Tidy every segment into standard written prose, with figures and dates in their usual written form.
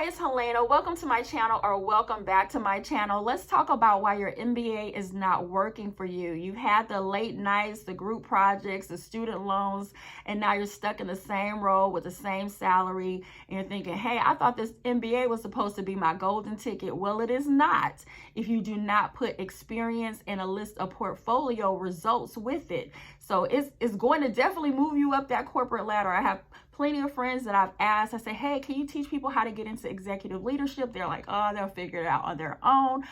Hi, it's Helena. Welcome to my channel, or welcome back to my channel. Let's talk about why your MBA is not working for you. You've had the late nights, the group projects, the student loans, and now you're stuck in the same role with the same salary. And you're thinking, hey, I thought this MBA was supposed to be my golden ticket. Well, it is not if you do not put experience and a list of portfolio results with it. So it's going to definitely move you up that corporate ladder. I have plenty of friends that I've asked, I say, hey, can you teach people how to get into executive leadership? They're like, oh, they'll figure it out on their own.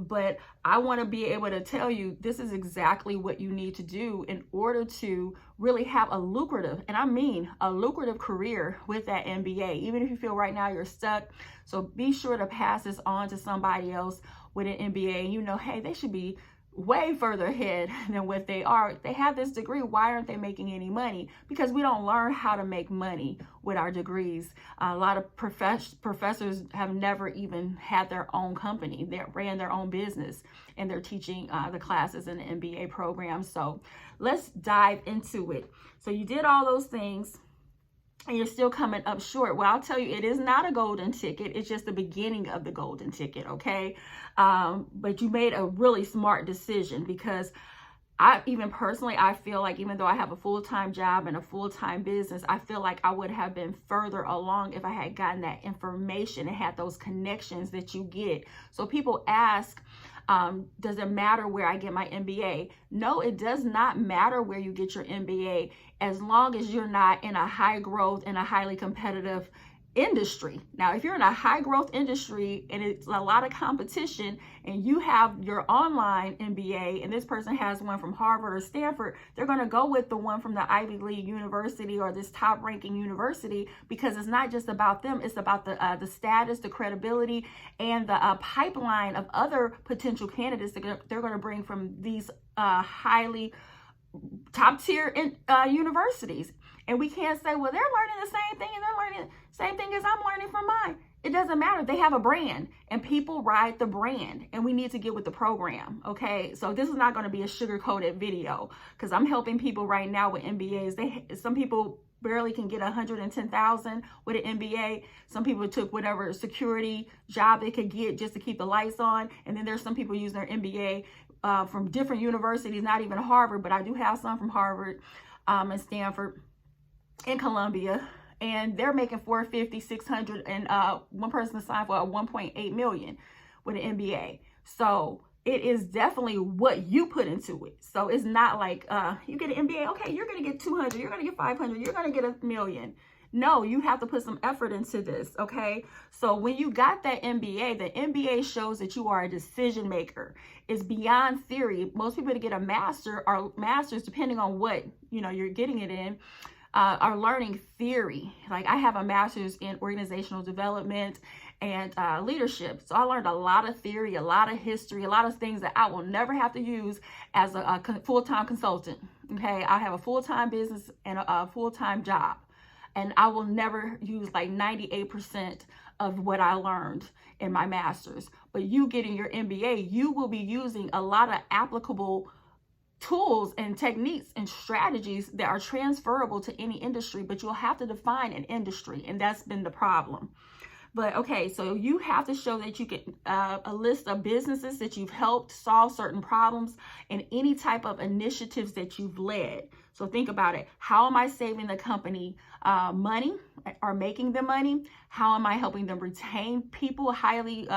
But I want to be able to tell you this is exactly what you need to do in order to really have a lucrative, and I mean a lucrative career with that MBA, even if you feel right now you're stuck. So be sure to pass this on to somebody else with an MBA. You know, hey, they should be way further ahead than what they are. They have this degree. Why aren't they making any money? Because we don't learn how to make money with our degrees. A lot of professors have never even had their own company. They ran their own business, and they're teaching the classes in the MBA program. So let's dive into it. So you did all those things, and you're still coming up short. Well, I'll tell you, it is not a golden ticket. It's just the beginning of the golden ticket, okay? But you made a really smart decision, because I feel like even though I have a full-time job and a full-time business, I feel like I would have been further along if I had gotten that information and had those connections that you get. So people ask, does it matter where I get my MBA? No, it does not matter where you get your MBA, as long as you're not in a high growth and a highly competitive industry. Now, if you're in a high growth industry and it's a lot of competition, and you have your online MBA and this person has one from Harvard or Stanford, they're going to go with the one from the Ivy League university or this top ranking university, because it's not just about them. It's about the status, the credibility, and the pipeline of other potential candidates that they're going to bring from these highly top tier universities. And we can't say, well, they're learning the same thing and they're learning the same thing as I'm learning from mine. It doesn't matter. They have a brand, and people ride the brand, and we need to get with the program. Okay. So this is not going to be a sugar-coated video, because I'm helping people right now with MBAs. Some people barely can get 110,000 with an MBA. Some people took whatever security job they could get just to keep the lights on. And then there's some people using their MBA from different universities, not even Harvard, but I do have some from Harvard and Stanford and Columbia, and they're making 450, 600, and one person signed for a 1.8 million with an MBA. So it is definitely what you put into it. So it's not like you get an MBA, okay, you're going to get 200, you're going to get 500, you're going to get $1 million. No, you have to put some effort into this, okay? So when you got that MBA, the MBA shows that you are a decision maker. It's beyond theory. Most people to get a master or masters, depending on what you're getting it in, are learning theory. Like I have a master's in organizational development and leadership. So I learned a lot of theory, a lot of history, a lot of things that I will never have to use as a full-time consultant, okay? I have a full-time business and a full-time job. And I will never use like 98% of what I learned in my master's. But you getting your MBA, you will be using a lot of applicable tools and techniques and strategies that are transferable to any industry, but you'll have to define an industry. And that's been the problem. But okay, so you have to show that you get a list of businesses that you've helped solve certain problems and any type of initiatives that you've led. So think about it. How am I saving the company money or making them money? How am I helping them retain people, highly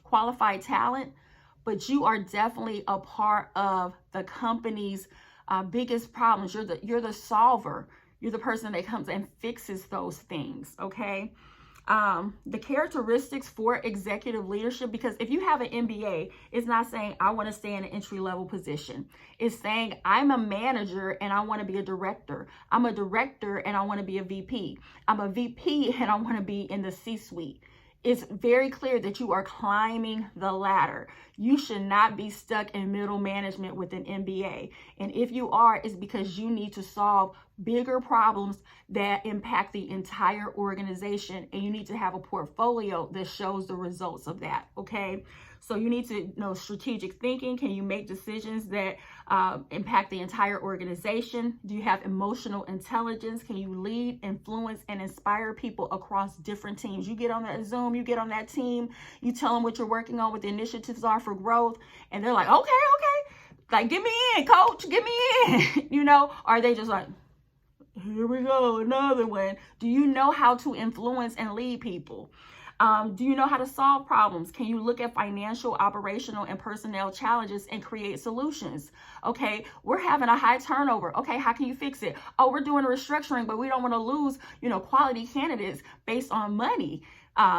qualified talent? But you are definitely a part of the company's biggest problems. You're the solver. You're the person that comes and fixes those things, okay? The characteristics for executive leadership, because if you have an MBA, it's not saying I want to stay in an entry-level position. It's saying I'm a manager and I want to be a director. I'm a director and I want to be a VP. I'm a VP and I want to be in the C-suite. It's very clear that you are climbing the ladder. You should not be stuck in middle management with an MBA. And if you are, it's because you need to solve bigger problems that impact the entire organization, and you need to have a portfolio that shows the results of that. Okay, so you need to know strategic thinking. Can you make decisions that impact the entire organization? Do you have emotional intelligence? Can you lead, influence, and inspire people across different teams? You get on that Zoom, you get on that team, you tell them what you're working on, what the initiatives are for growth, and they're like, okay, like, get me in, coach, get me in, you know? Or are they just like, here we go, another one? Do you know how to influence and lead people? Do you know how to solve problems? Can you look at financial, operational, and personnel challenges and create solutions? Okay, we're having a high turnover. Okay, how can you fix it? Oh, we're doing a restructuring, but we don't want to lose, quality candidates based on money.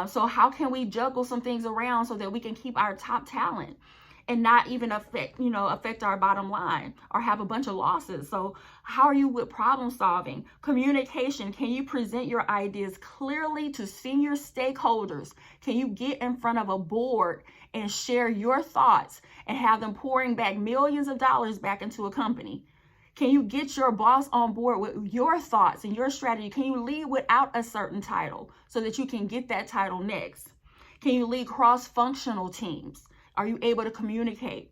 So how can we juggle some things around so that we can keep our top talent and not even affect our bottom line or have a bunch of losses? So how are you with problem solving? Communication. Can you present your ideas clearly to senior stakeholders? Can you get in front of a board and share your thoughts and have them pouring back millions of dollars back into a company? Can you get your boss on board with your thoughts and your strategy? Can you lead without a certain title so that you can get that title next? Can you lead cross-functional teams? Are you able to communicate?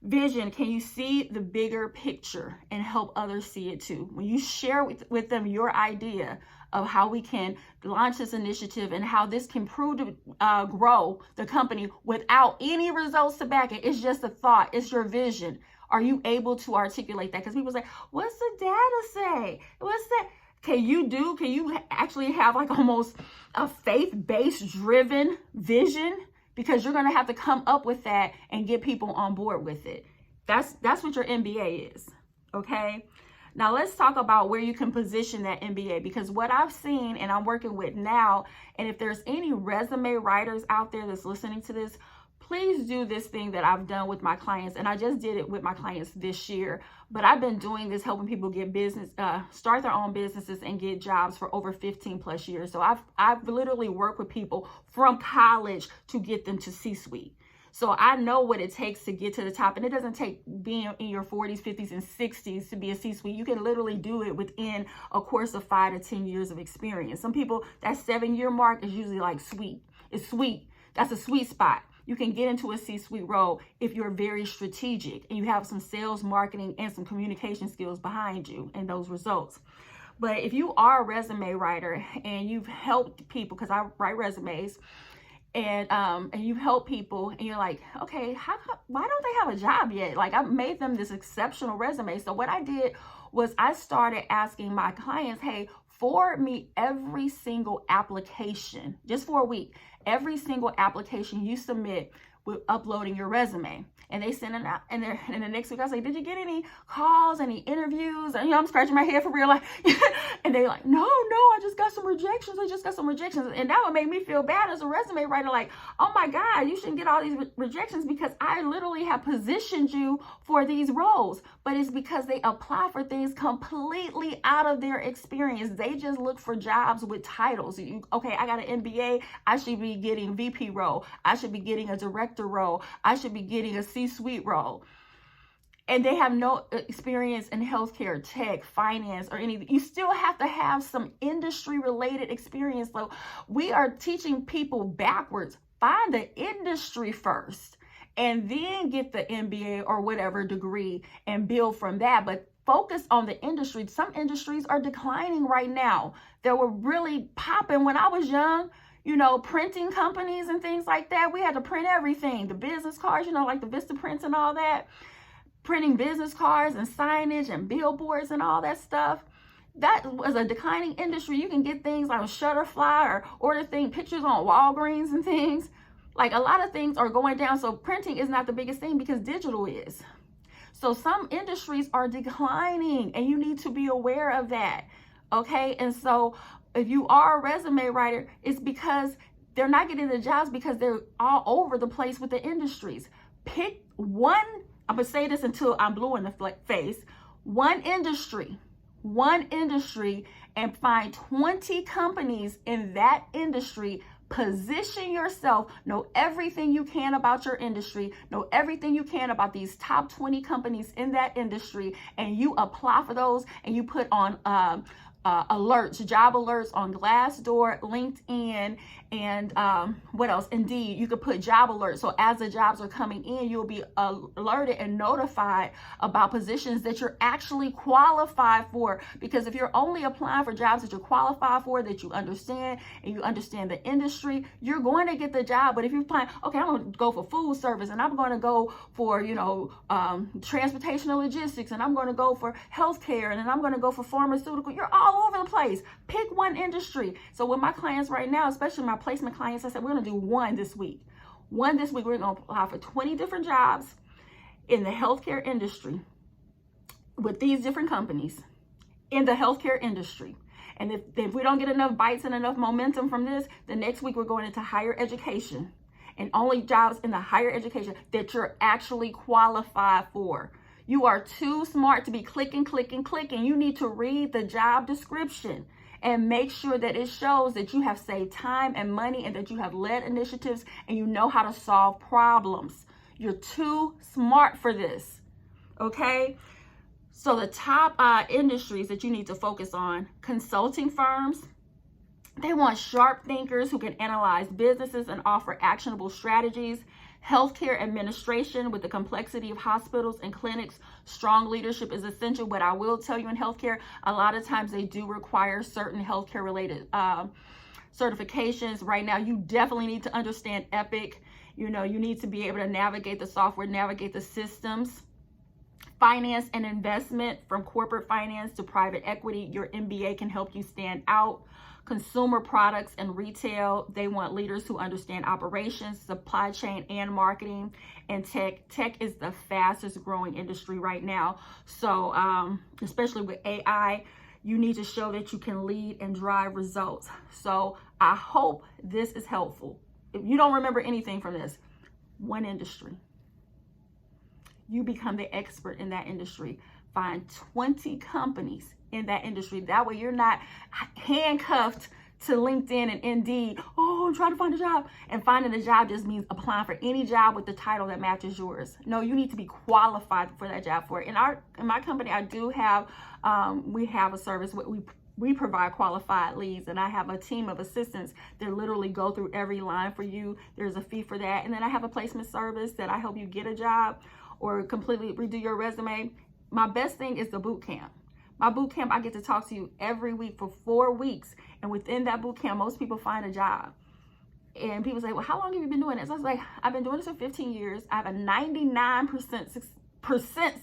Vision. Can you see the bigger picture and help others see it too? When you share with them your idea of how we can launch this initiative and how this can prove to grow the company without any results to back it, it's just a thought, it's your vision. Are you able to articulate that? Because people say, what's the data say? What's that? Can you actually have like almost a faith-based driven vision? Because you're going to have to come up with that and get people on board with it. That's what your MBA is, okay? Now let's talk about where you can position that MBA, because what I've seen and I'm working with now, and if there's any resume writers out there that's listening to this, please do this thing that I've done with my clients, and I just did it with my clients this year, but I've been doing this, helping people get business, start their own businesses and get jobs for over 15 plus years. So I've literally worked with people from college to get them to C-suite. So I know what it takes to get to the top, and it doesn't take being in your 40s, 50s, and 60s to be a C-suite. You can literally do it within a course of 5 to 10 years of experience. Some people, that 7-year mark is usually like sweet. It's sweet. That's a sweet spot. You can get into a C-suite role if you're very strategic and you have some sales, marketing, and some communication skills behind you and those results. But if you are a resume writer and you've helped people, because I write resumes, and you've helped people and you're like, okay, why don't they have a job yet? Like, I made them this exceptional resume. So what I did was I started asking my clients, hey, forward me every single application, just for a week, every single application you submit with uploading your resume. And they send it out, and the next week I say, did you get any calls, any interviews? And I'm scratching my head for real, like, and they're like, no, I just got some rejections. And that would make me feel bad as a resume writer, like, oh my God, you shouldn't get all these rejections because I literally have positioned you for these roles. But it's because they apply for things completely out of their experience. They just look for jobs with titles. Okay, I got an MBA, I should be getting VP role. I should be getting a director role. I should be getting a C-suite role. And they have no experience in healthcare, tech, finance, or anything. You still have to have some industry-related experience. So we are teaching people backwards. Find the industry first, and then get the MBA or whatever degree and build from that. But focus on the industry. Some industries are declining right now. They were really popping when I was young. Printing companies and things like that. We had to print everything. The business cards, like the Vista prints and all that. Printing business cards and signage and billboards and all that stuff. That was a declining industry. You can get things like Shutterfly or order pictures on Walgreens and things. Like, a lot of things are going down. So printing is not the biggest thing because digital is. So some industries are declining and you need to be aware of that. Okay. And so if you are a resume writer, it's because they're not getting the jobs because they're all over the place with the industries. Pick one, I'm going to say this until I'm blue in the face, one industry, and find 20 companies in that industry. Position yourself, know everything you can about your industry, know everything you can about these top 20 companies in that industry, and you apply for those, and you put on alerts, job alerts on Glassdoor, LinkedIn, and what else? Indeed, you could put job alerts. So as the jobs are coming in, you'll be alerted and notified about positions that you're actually qualified for. Because if you're only applying for jobs that you're qualified for, that you understand, and you understand the industry, you're going to get the job. But if you're applying, okay, I'm going to go for food service, and I'm going to go for, transportation and logistics, and I'm going to go for healthcare, and then I'm going to go for pharmaceutical, you're all over the place. Pick one industry. So with my clients right now, especially my placement clients, I said, we're going to do one this week. We're going to apply for 20 different jobs in the healthcare industry with these different companies in the healthcare industry. And if we don't get enough bites and enough momentum from this, the next week we're going into higher education, and only jobs in the higher education that you're actually qualified for. You are too smart to be clicking. You need to read the job description and make sure that it shows that you have saved time and money, and that you have led initiatives, and you know how to solve problems. You're too smart for this, okay? So the top industries that you need to focus on: consulting firms. They want sharp thinkers who can analyze businesses and offer actionable strategies. Healthcare administration, with the complexity of hospitals and clinics, strong leadership is essential. But I will tell you, in healthcare, a lot of times they do require certain healthcare related certifications. Right now, you definitely need to understand Epic. You need to be able to navigate the software, navigate the systems. Finance and investment, from corporate finance to private equity, your MBA can help you stand out. Consumer products and retail, they want leaders who understand operations, supply chain, and marketing. And tech is the fastest growing industry right now. So especially with AI, you need to show that you can lead and drive results. So I hope this is helpful. If you don't remember anything from this, one industry. You become the expert in that industry. Find 20 companies in that industry. That way you're not handcuffed to LinkedIn and Indeed. Oh, I'm trying to find a job. And finding a job just means applying for any job with the title that matches yours. No, you need to be qualified for that job for it. In my company, I do have, we have a service where we provide qualified leads, and I have a team of assistants that literally go through every line for you. There's a fee for that. And then I have a placement service that I help you get a job or completely redo your resume. My best thing is the boot camp. My boot camp, I get to talk to you every week for 4 weeks. And within that boot camp, most people find a job. And people say, well, how long have you been doing this? I was like, I've been doing this for 15 years. I have a 99%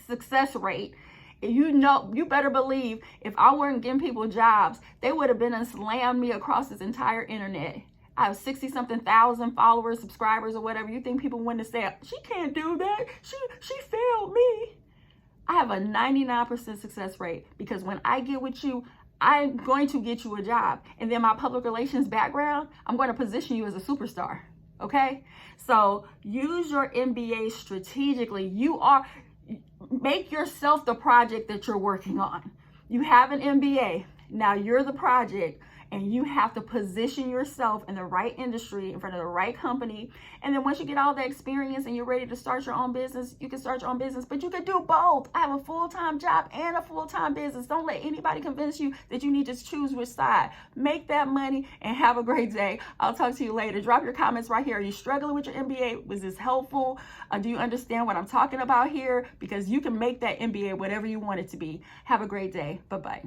success rate. You better believe if I weren't giving people jobs, they would have been and slammed me across this entire internet. I have 60-something thousand followers, subscribers, or whatever. You think people wouldn't say, she can't do that. She failed me. I have a 99% success rate, because when I get with you, I'm going to get you a job. And then my public relations background, I'm going to position you as a superstar. Okay? So use your MBA strategically. Make yourself the project that you're working on. You have an MBA. Now you're the project. And you have to position yourself in the right industry, in front of the right company. And then once you get all the experience and you're ready to start your own business, you can start your own business. But you can do both. I have a full-time job and a full-time business. Don't let anybody convince you that you need to choose which side. Make that money and have a great day. I'll talk to you later. Drop your comments right here. Are you struggling with your MBA? Was this helpful? Do you understand what I'm talking about here? Because you can make that MBA whatever you want it to be. Have a great day. Bye-bye.